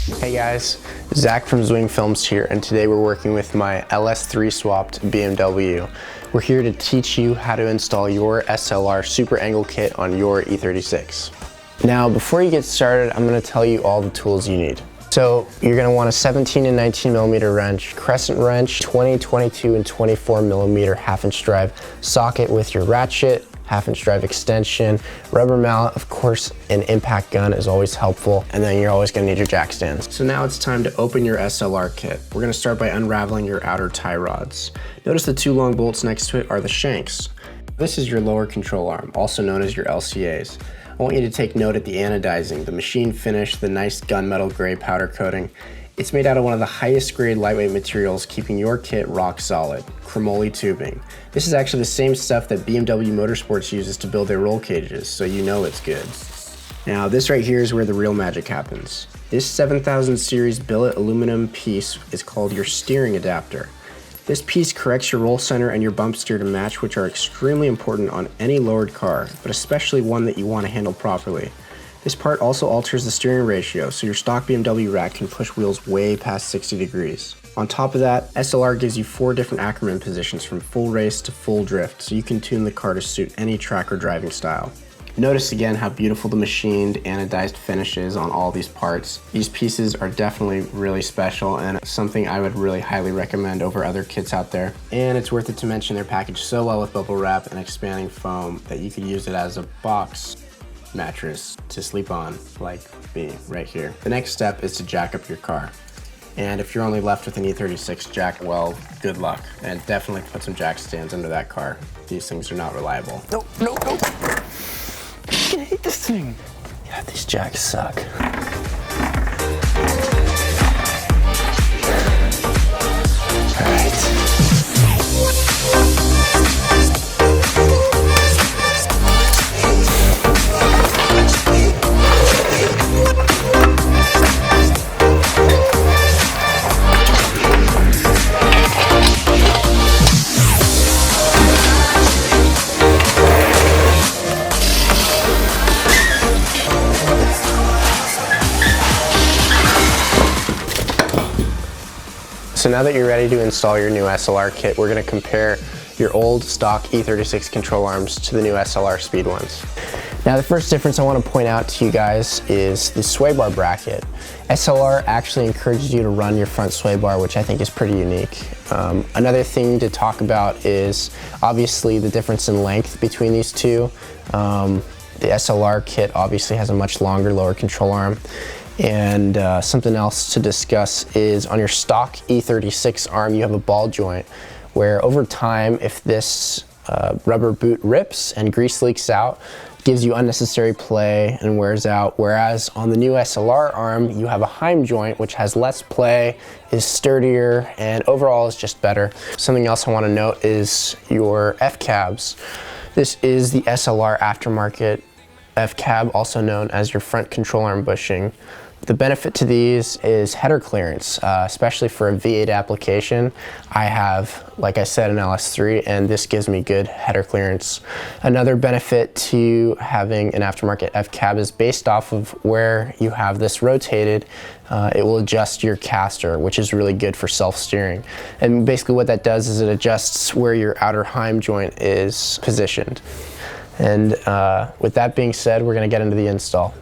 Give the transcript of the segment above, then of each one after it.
Hey guys, Zach from Zwing Films here, and today we're working with my LS3 swapped BMW. We're here to teach you how to install your SLR Super Angle Kit on your E36. Now, before you get started, I'm going to tell you all the tools you need. So you're going to want a 17 and 19 millimeter wrench, crescent wrench, 20, 22, and 24 millimeter half-inch drive socket with your ratchet, half-inch drive extension, rubber mallet, of course, an impact gun is always helpful, and then you're always going to need your jack stands. So now it's time to open your SLR kit. We're going to start by unraveling your outer tie rods. Notice the two long bolts next to it are the shanks. This is your lower control arm, also known as your LCAs. I want you to take note at the anodizing, the machine finish, the nice gunmetal gray powder coating. It's made out of one of the highest grade lightweight materials, keeping your kit rock solid, chromoly tubing. This is actually the same stuff that BMW Motorsports uses to build their roll cages, so you know it's good. Now this right here is where the real magic happens. This 7000 series billet aluminum piece is called your steering adapter. This piece corrects your roll center and your bump steer to match, which are extremely important on any lowered car, but especially one that you want to handle properly. This part also alters the steering ratio, so your stock BMW rack can push wheels way past 60 degrees. On top of that, SLR gives you 4 different Ackerman positions from full race to full drift, so you can tune the car to suit any track or driving style. Notice again how beautiful the machined anodized finish is on all these parts. These pieces are definitely really special and something I would really highly recommend over other kits out there. And it's worth it to mention they're packaged so well with bubble wrap and expanding foam that you could use it as a box mattress to sleep on, like me right here. The next step is to jack up your car. And if you're only left with an E36 jack, well, good luck. And definitely put some jack stands under that car. These things are not reliable. Nope, nope, nope. I hate this thing. Yeah, these jacks suck. All right. So now that you're ready to install your new SLR kit, we're going to compare your old stock E36 control arms to the new SLR speed ones. Now the first difference I want to point out to you guys is the sway bar bracket. SLR actually encourages you to run your front sway bar, which I think is pretty unique. Another thing to talk about is obviously the difference in length between these two. The SLR kit obviously has a much longer lower control arm. And something else to discuss is on your stock E36 arm, you have a ball joint where over time, if this rubber boot rips and grease leaks out, gives you unnecessary play and wears out. Whereas on the new SLR arm, you have a Heim joint, which has less play, is sturdier, and overall is just better. Something else I want to note is your F-cabs. This is the SLR aftermarket F-cab, also known as your front control arm bushing. The benefit to these is header clearance, especially for a V8 application. I have, like I said, an LS3, and this gives me good header clearance. Another benefit to having an aftermarket F-cab is based off of where you have this rotated, it will adjust your caster, which is really good for self-steering. And basically what that does is it adjusts where your outer Heim joint is positioned. And with that being said, we're going to get into the install.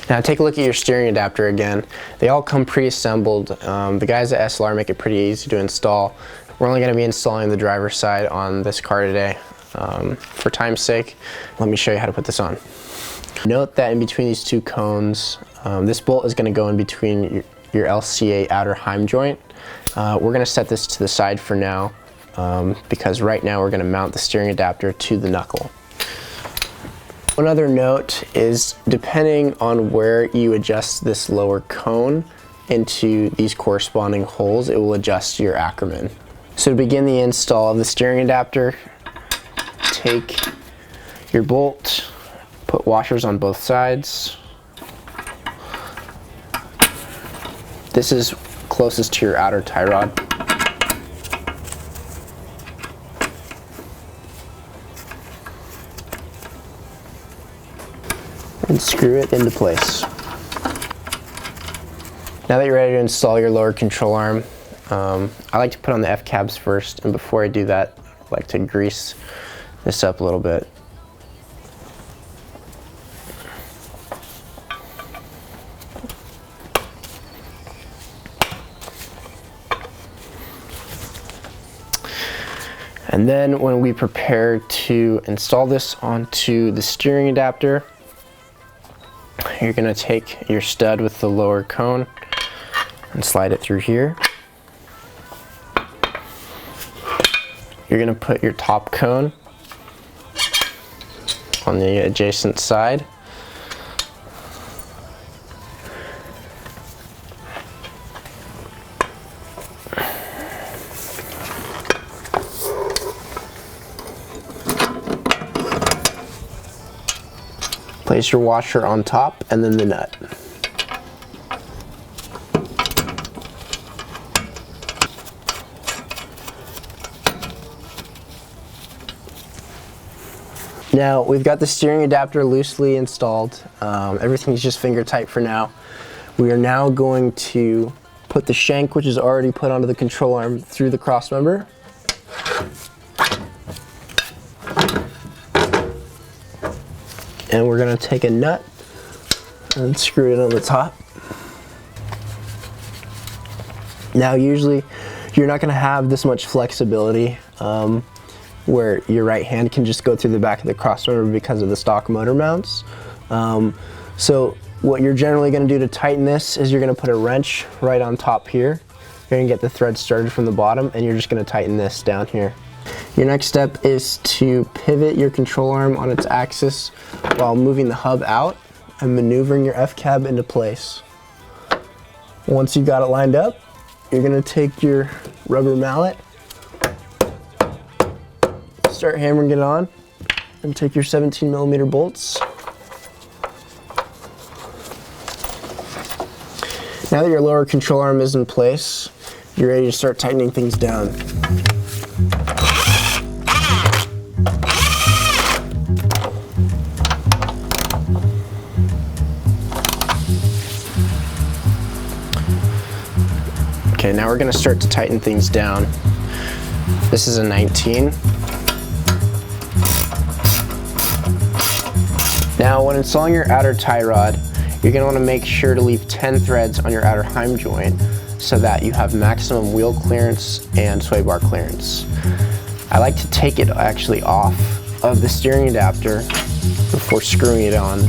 Now take a look at your steering adapter again. They all come pre-assembled. The guys at SLR make it pretty easy to install. We're only going to be installing the driver's side on this car today. For time's sake, let me show you how to put this on. Note that in between these two cones, this bolt is going to go in between your LCA outer Heim joint. We're going to set this to the side for now. Because right now we're going to mount the steering adapter to the knuckle. One other note is depending on where you adjust this lower cone into these corresponding holes, it will adjust your Ackerman. So to begin the install of the steering adapter, take your bolt, put washers on both sides. This is closest to your outer tie rod. And screw it into place. Now that you're ready to install your lower control arm, I like to put on the F-cabs first, and before I do that, I like to grease this up a little bit. And then when we prepare to install this onto the steering adapter, you're going to take your stud with the lower cone and slide it through here. You're going to put your top cone on the adjacent side. Place your washer on top and then the nut. Now we've got the steering adapter loosely installed. Everything's just finger tight for now. We are now going to put the shank, which is already put onto the control arm, through the cross member. And we're going to take a nut and screw it on the top. Now usually you're not going to have this much flexibility where your right hand can just go through the back of the crossmember because of the stock motor mounts. So what you're generally going to do to tighten this is you're going to put a wrench right on top here. You're going to get the thread started from the bottom, and you're just going to tighten this down here. Your next step is to pivot your control arm on its axis while moving the hub out and maneuvering your F-cab into place. Once you've got it lined up, you're going to take your rubber mallet, start hammering it on, and take your 17mm bolts. Now that your lower control arm is in place, you're ready to start tightening things down. Okay, now we're going to start to tighten things down. This is a 19. Now, when installing your outer tie rod, you're going to want to make sure to leave 10 threads on your outer heim joint so that you have maximum wheel clearance and sway bar clearance. I like to take it actually off of the steering adapter before screwing it on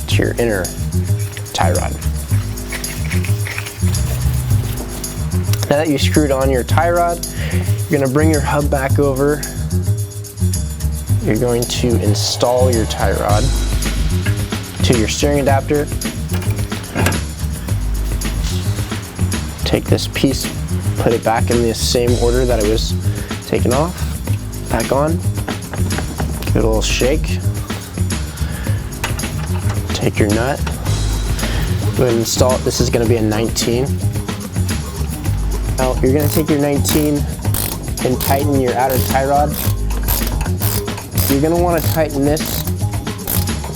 to your inner tie rod. Now that you screwed on your tie rod, you're going to bring your hub back over. You're going to install your tie rod to your steering adapter. Take this piece, put it back in the same order that it was taken off, back on, give it a little shake, take your nut, go ahead and install it. This is going to be a 19. Now you're going to take your 19 and tighten your outer tie rod. You're going to want to tighten this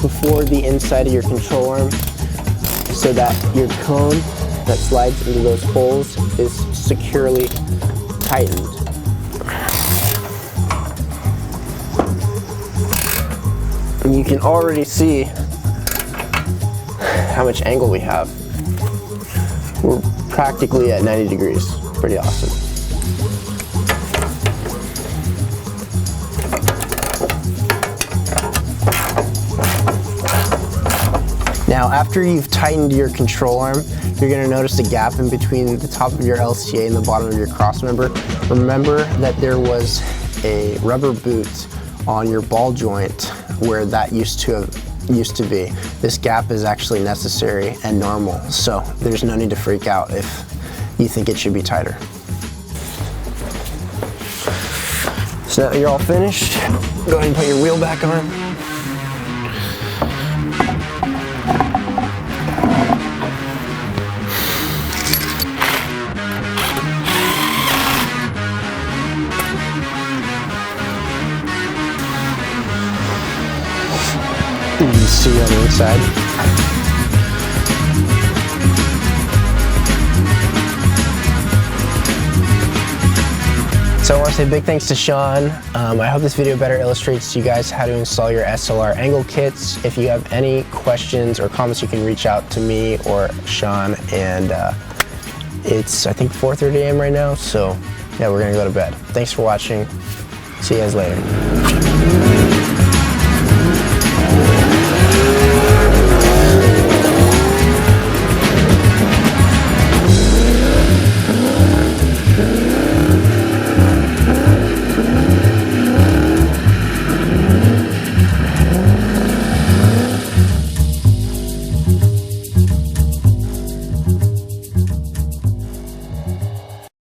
before the inside of your control arm so that your cone that slides into those holes is securely tightened. And you can already see how much angle we have. We're practically at 90 degrees. Pretty awesome. Now, after you've tightened your control arm, you're going to notice a gap in between the top of your LCA and the bottom of your crossmember. Remember that there was a rubber boot on your ball joint where that used to be. This gap is actually necessary and normal, so there's no need to freak out if you think it should be tighter. So now that you're all finished, go ahead and put your wheel back on. You can see on the inside. So I want to say big thanks to Sean. I hope this video better illustrates to you guys how to install your SLR angle kits. If you have any questions or comments, you can reach out to me or Sean. And it's, I think, 4:30 a.m. right now, so yeah, we're gonna go to bed. Thanks for watching. See you guys later.